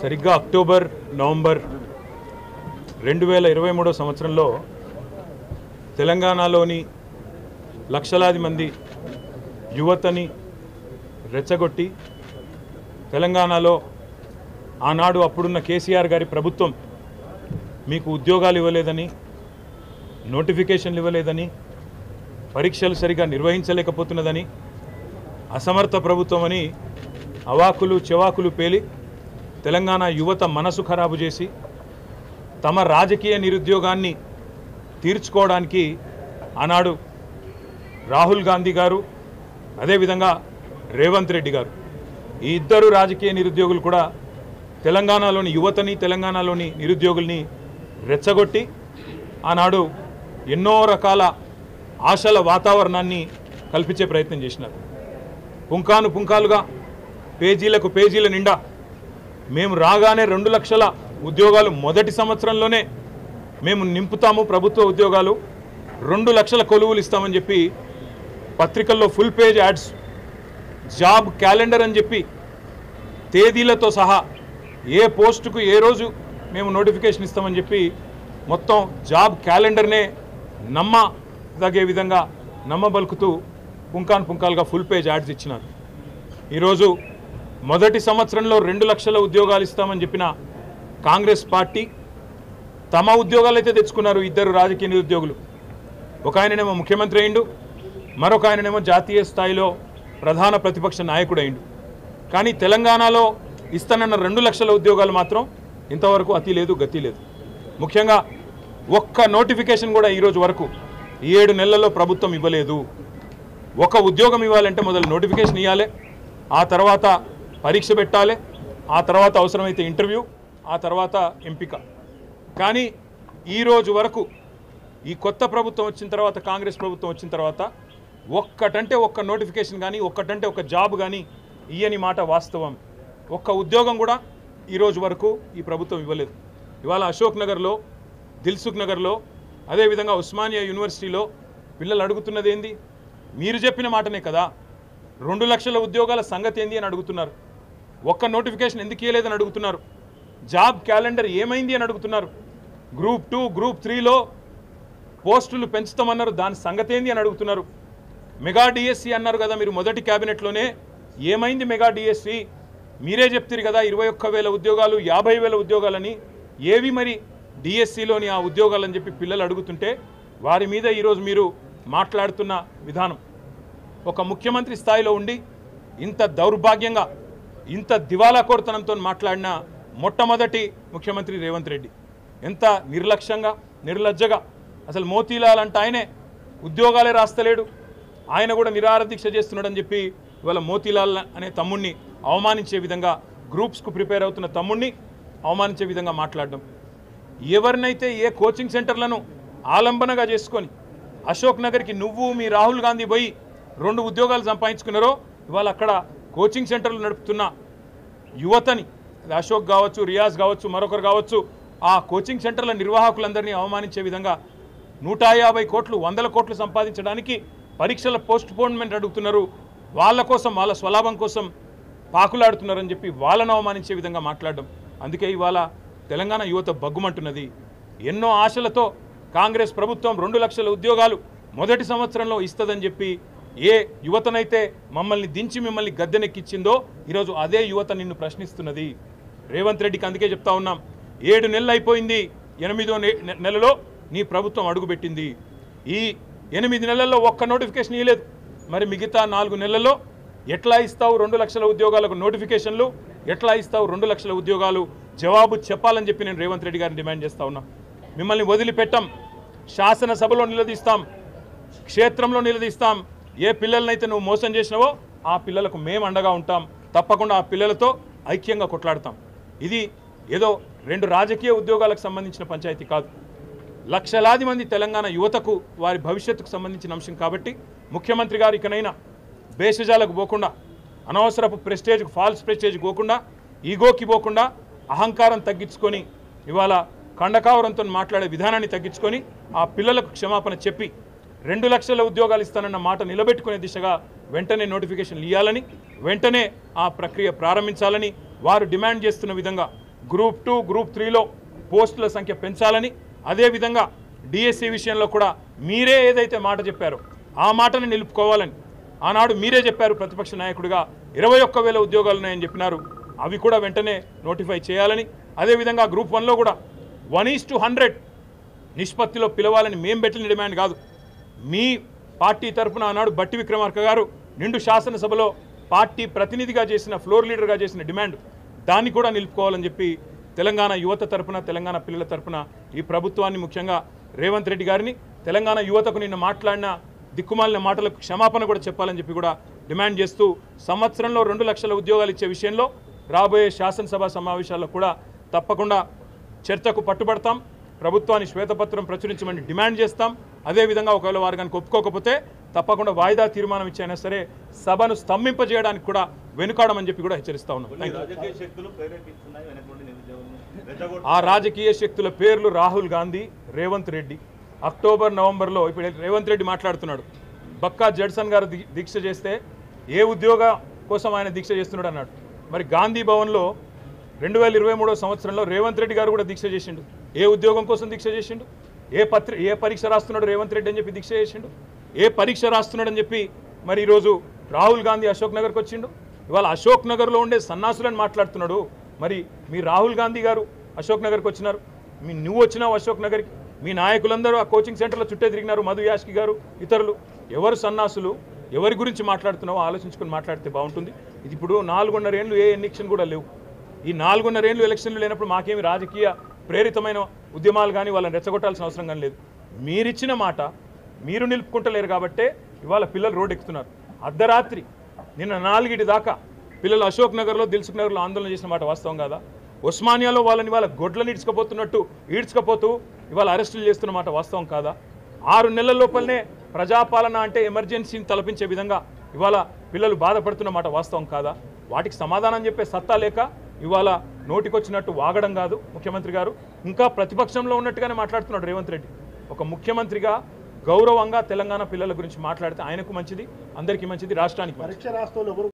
సరిగ్గా October November 2023 సంవత్సరంలో తెలంగాణలోని లక్షలాది మంది యువతని రెచ్చగొట్టి తెలంగాణలో ఆనాడు అప్పుడున్న కేసీఆర్ గారి ప్రభుత్వం మీకు ఉద్యోగాలు ఇవ్వలేదని, నోటిఫికేషన్లు ఇవ్వలేదని, పరీక్షలు సరిగా నిర్వహించలేకపోతున్నదని, అసమర్థ ప్రభుత్వం అని అవాకులు చెవాకులు పేలి తెలంగాణ యువత మనసు ఖరాబు చేసి తమ రాజకీయ నిరుద్యోగాన్ని తీర్చుకోవడానికి ఆనాడు రాహుల్ గాంధీ గారు, అదేవిధంగా రేవంత్ రెడ్డి గారు, ఈ ఇద్దరు రాజకీయ నిరుద్యోగులు కూడా తెలంగాణలోని యువతని, తెలంగాణలోని నిరుద్యోగుల్ని రెచ్చగొట్టి ఆనాడు ఎన్నో రకాల ఆశల వాతావరణాన్ని కల్పించే ప్రయత్నం చేసినారు. పుంకాను పుంకాలుగా పేజీలకు పేజీల నిండా మేము రాగానే 2 లక్షల ఉద్యోగాలు మొదటి సంవత్సరంలోనే మేము నింపుతాము, ప్రభుత్వ ఉద్యోగాలు 2 లక్షల కొలువులు ఇస్తామని చెప్పి పత్రికల్లో full page ads, job calendar అని చెప్పి తేదీలతో సహా ఏ పోస్టుకు ఏ రోజు మేము నోటిఫికేషన్ ఇస్తామని చెప్పి మొత్తం జాబ్ క్యాలెండర్నే నమ్మదగే విధంగా నమ్మబలుకుతూ పుంకాను పుంకాలుగా ఫుల్ పేజ్ యాడ్స్ ఇచ్చినారు. ఈరోజు మొదటి సంవత్సరంలో 2 లక్షల ఉద్యోగాలు ఇస్తామని చెప్పిన కాంగ్రెస్ పార్టీ తమ ఉద్యోగాలు అయితే తెచ్చుకున్నారు. ఇద్దరు రాజకీయ నిరుద్యోగులు, ఒక ఆయననేమో ముఖ్యమంత్రి అయిండు, మరొక ఆయననేమో జాతీయ స్థాయిలో ప్రధాన ప్రతిపక్ష నాయకుడు అయిండు. కానీ తెలంగాణలో ఇస్తానన్న 2 లక్షల ఉద్యోగాలు మాత్రం ఇంతవరకు అతి లేదు, గతి లేదు. ముఖ్యంగా ఒక్క నోటిఫికేషన్ కూడా ఈరోజు వరకు 7 నెలల్లో ప్రభుత్వం ఇవ్వలేదు. ఒక ఉద్యోగం ఇవ్వాలంటే మొదలు నోటిఫికేషన్ ఇవ్వాలి, ఆ తర్వాత పరీక్ష పెట్టాలి, ఆ తర్వాత అవసరమైతే ఇంటర్వ్యూ, ఆ తర్వాత ఎంపిక. కానీ ఈరోజు వరకు ఈ కొత్త ప్రభుత్వం వచ్చిన తర్వాత, కాంగ్రెస్ ప్రభుత్వం వచ్చిన తర్వాత ఒక్కటంటే ఒక్క నోటిఫికేషన్ కానీ, ఒక్కటంటే ఒక జాబ్ కానీ ఇయ్యని మాట వాస్తవం. ఒక్క ఉద్యోగం కూడా ఈరోజు వరకు ఈ ప్రభుత్వం ఇవ్వలేదు. ఇవాళ అశోక్ నగర్లో, దిల్సుఖ్ నగర్లో, అదేవిధంగా ఉస్మానియా యూనివర్సిటీలో పిల్లలు అడుగుతున్నది ఏంది? మీరు చెప్పిన మాటనే కదా, 2 లక్షల ఉద్యోగాల సంగతి ఏంది అని అడుగుతున్నారు. ఒక్క నోటిఫికేషన్ ఎందుకు ఇవ్వలేదని అడుగుతున్నారు. జాబ్ క్యాలెండర్ ఏమైంది అని అడుగుతున్నారు. గ్రూప్ 2, గ్రూప్ 3లో పోస్టులు పెంచుతామన్నారు, దాని సంగతి ఏంది అని అడుగుతున్నారు. మెగా డిఎస్సి అన్నారు కదా మీరు మొదటి క్యాబినెట్లోనే, ఏమైంది మెగా డిఎస్సి? మీరే చెప్తారు కదా 21,000 ఉద్యోగాలు, 50,000 ఉద్యోగాలని, ఏవి మరి డిఎస్సిలోని ఆ ఉద్యోగాలని చెప్పి పిల్లలు అడుగుతుంటే వారి మీద ఈరోజు మీరు మాట్లాడుతున్న విధానం, ఒక ముఖ్యమంత్రి స్థాయిలో ఉండి ఇంత దౌర్భాగ్యంగా, ఇంత దివాలాకోరుతనంతో మాట్లాడిన మొట్టమొదటి ముఖ్యమంత్రి రేవంత్ రెడ్డి. ఎంత నిర్లక్ష్యంగా, నిర్లజ్జగా, అసలు మోతీలాల్ అంటే ఆయనే ఉద్యోగాలే రాస్తలేడు, ఆయన కూడా నిరాహార దీక్ష చేస్తున్నాడని చెప్పి ఇవాళ మోతీలాల్ అనే తమ్ముడిని అవమానించే విధంగా, గ్రూప్స్కు ప్రిపేర్ అవుతున్న తమ్ముడిని అవమానించే విధంగా మాట్లాడడం. ఎవరినైతే ఏ కోచింగ్ సెంటర్లను ఆలంబనగా చేసుకొని అశోక్ నగర్కి నువ్వు మీ రాహుల్ గాంధీ పోయి 2 ఉద్యోగాలు సంపాదించుకున్నారో, ఇవాళ అక్కడ కోచింగ్ సెంటర్లు నడుపుతున్న యువతని, అశోక్ కావచ్చు, రియాజ్ కావచ్చు, మరొకరు కావచ్చు, ఆ కోచింగ్ సెంటర్ల నిర్వాహకులందరినీ అవమానించే విధంగా 150 కోట్లు, 100 కోట్లు సంపాదించడానికి పరీక్షల పోస్ట్ పోన్మెంట్ అడుగుతున్నారు. వాళ్ళ కోసం, వాళ్ళ స్వలాభం కోసం పాకులాడుతున్నారని చెప్పి వాళ్ళను అవమానించే విధంగా మాట్లాడడం. అందుకే ఇవాళ తెలంగాణ యువత బగ్గుమంటున్నది. ఎన్నో ఆశలతో కాంగ్రెస్ ప్రభుత్వం 2 లక్షల ఉద్యోగాలు మొదటి సంవత్సరంలో ఇస్తుందని చెప్పి ఏ యువతనైతే మమ్మల్ని దించి మిమ్మల్ని గద్దెనెక్కించిందో ఈరోజు అదే యువత నిన్ను ప్రశ్నిస్తున్నది. రేవంత్ రెడ్డికి అందుకే చెప్తా ఉన్నాం, 7 నెలలు అయిపోయింది, 8వ నెలలో నీ ప్రభుత్వం అడుగుపెట్టింది. ఈ 8 నెలల్లో ఒక్క నోటిఫికేషన్ ఇవ్వలేదు. మరి మిగతా 4 నెలల్లో ఎట్లా ఇస్తావు 2 లక్షల ఉద్యోగాలకు నోటిఫికేషన్లు? ఎట్లా ఇస్తావు 2 లక్షల ఉద్యోగాలు? జవాబు చెప్పాలని చెప్పి నేను రేవంత్ రెడ్డి గారిని డిమాండ్ చేస్తా ఉన్నా. మిమ్మల్ని వదిలిపెట్టాం, శాసనసభలో నిలదీస్తాం, క్షేత్రంలో నిలదీస్తాం. ఏ పిల్లలనైతే నువ్వు మోసం చేసినావో ఆ పిల్లలకు మేము అండగా ఉంటాం. తప్పకుండా ఆ పిల్లలతో ఐక్యంగా కొట్లాడతాం. ఇది ఏదో 2 రాజకీయ ఉద్యోగాలకు సంబంధించిన పంచాయతీ కాదు, లక్షలాది మంది తెలంగాణ యువతకు వారి భవిష్యత్తుకు సంబంధించిన అంశం. కాబట్టి ముఖ్యమంత్రి గారు ఇకనైనా భేషజాలకు పోకుండా, అనవసరపు ప్రెస్టేజ్కు, ఫాల్స్ ప్రెస్టేజ్కి పోకుండా, ఈగోకి పోకుండా అహంకారం తగ్గించుకొని ఇవాళ కండకావరంతో మాట్లాడే విధానాన్ని తగ్గించుకొని ఆ పిల్లలకు క్షమాపణ చెప్పి 2 లక్షల ఉద్యోగాలు ఇస్తానన్న మాట నిలబెట్టుకునే దిశగా వెంటనే నోటిఫికేషన్లు ఇవ్వాలని, వెంటనే ఆ ప్రక్రియ ప్రారంభించాలని వారు డిమాండ్ చేస్తున్న విధంగా గ్రూప్ 2 గ్రూప్ 3లో పోస్టుల సంఖ్య పెంచాలని, అదేవిధంగా డిఎస్సి విషయంలో కూడా మీరే ఏదైతే మాట చెప్పారో ఆ మాటను నిలుపుకోవాలని ఆనాడు మీరే చెప్పారు. ప్రతిపక్ష నాయకుడిగా 21,000 ఉద్యోగాలు ఉన్నాయని చెప్పినారు. అవి కూడా వెంటనే నోటిఫై చేయాలని, అదేవిధంగా గ్రూప్ 1లో కూడా 1:100 నిష్పత్తిలో పిలవాలని మేము పెట్టిన డిమాండ్ కాదు. మీ పార్టీ తరఫున ఆనాడు బట్టి విక్రమార్క గారు నిండు శాసనసభలో పార్టీ ప్రతినిధిగా చేసిన, ఫ్లోర్ లీడర్గా చేసిన డిమాండ్, దాన్ని కూడా నిలుపుకోవాలని చెప్పి తెలంగాణ యువత తరఫున, తెలంగాణ పిల్లల తరఫున ఈ ప్రభుత్వాన్ని, ముఖ్యంగా రేవంత్ రెడ్డి గారిని, తెలంగాణ యువతకు నిన్న మాట్లాడిన దిక్కుమాలిన మాటలకు క్షమాపణ కూడా చెప్పాలని చెప్పి కూడా డిమాండ్ చేస్తూ, సంవత్సరంలో 2 లక్షల ఉద్యోగాలు ఇచ్చే విషయంలో రాబోయే శాసనసభ సమావేశాల్లో కూడా తప్పకుండా చర్చకు పట్టుబడతాం. ప్రభుత్వాన్ని శ్వేతపత్రం ప్రచురించమని డిమాండ్ చేస్తాం. అదేవిధంగా ఒకవేళ వారు కనుక ఒప్పుకోకపోతే తప్పకుండా వాయిదా తీర్మానం ఇచ్చైనా సరే సభను స్తంభింపజేయడానికి కూడా వెనుకాడమని చెప్పి కూడా హెచ్చరిస్తా ఉన్నాం. ఆ రాజకీయ శక్తుల పేర్లు రాహుల్ గాంధీ, రేవంత్ రెడ్డి. అక్టోబర్ నవంబర్లో ఇప్పుడు రేవంత్ రెడ్డి మాట్లాడుతున్నాడు, బక్కా జడ్సన్ గారు దీక్ష చేస్తే ఏ ఉద్యోగ కోసం ఆయన దీక్ష చేస్తున్నాడు అన్నాడు. మరి గాంధీ భవన్లో 2023 సంవత్సరంలో రేవంత్ రెడ్డి గారు కూడా దీక్ష చేసిండు. ఏ ఉద్యోగం కోసం దీక్ష చేసిండు? ఏ పరీక్ష రాస్తున్నాడు రేవంత్ రెడ్డి అని చెప్పి దీక్ష చేసిండు? ఏ పరీక్ష రాస్తున్నాడని చెప్పి మరి ఈరోజు రాహుల్ గాంధీ అశోక్ నగర్కి వచ్చిండు. ఇవాళ అశోక్ నగర్లో ఉండే సన్నాసులని మాట్లాడుతున్నాడు. మరి మీ రాహుల్ గాంధీ గారు అశోక్ నగర్కి వచ్చినారు, నువ్వు వచ్చినావు అశోక్ నగర్కి, మీ నాయకులందరూ ఆ కోచింగ్ సెంటర్లో చుట్టే తిరిగినారు, మధు యాష్కి గారు ఇతరులు. ఎవరు సన్నాసులు, ఎవరి గురించి మాట్లాడుతున్నావో ఆలోచించుకొని మాట్లాడితే బాగుంటుంది. ఇది ఇప్పుడు 4.5 ఏళ్ళు ఏ ఎలక్షన్ కూడా లేవు. ఈ 4.5 ఏళ్ళు ఎలక్షన్లు లేనప్పుడు మాకేమి రాజకీయ ప్రేరితమైన ఉద్యమాలు కానీ వాళ్ళని రెచ్చగొట్టాల్సిన అవసరం కానీ లేదు. మీరిచ్చిన మాట మీరు నిలుపుకుంటలేరు కాబట్టే ఇవాళ పిల్లలు రోడ్డు ఎక్కుతున్నారు. అర్ధరాత్రి నిన్న 4 దాకా పిల్లలు అశోక్ నగర్లో, దిల్సుఖ్ నగర్లో ఆందోళన చేసిన మాట వాస్తవం కాదా? ఉస్మానియాలో వాళ్ళని ఇవాళ గొడ్లను ఈడ్చుకపోతూ ఇవాళ అరెస్టులు చేస్తున్న మాట వాస్తవం కాదా? 6 నెలల లోపలనే ప్రజాపాలన అంటే ఎమర్జెన్సీని తలపించే విధంగా ఇవాళ పిల్లలు బాధపడుతున్న మాట వాస్తవం కాదా? వాటికి సమాధానం చెప్పే సత్తా లేక ఇవాళ నోటికొచ్చినట్టు వాగడం కాదు ముఖ్యమంత్రి గారు. ఇంకా ప్రతిపక్షంలో ఉన్నట్టుగానే మాట్లాడుతున్నాడు రేవంత్ రెడ్డి. ఒక ముఖ్యమంత్రిగా గౌరవంగా తెలంగాణ పిల్లల గురించి మాట్లాడితే ఆయనకు మంచిది, అందరికీ మంచిది, రాష్ట్రానికి మంచిది.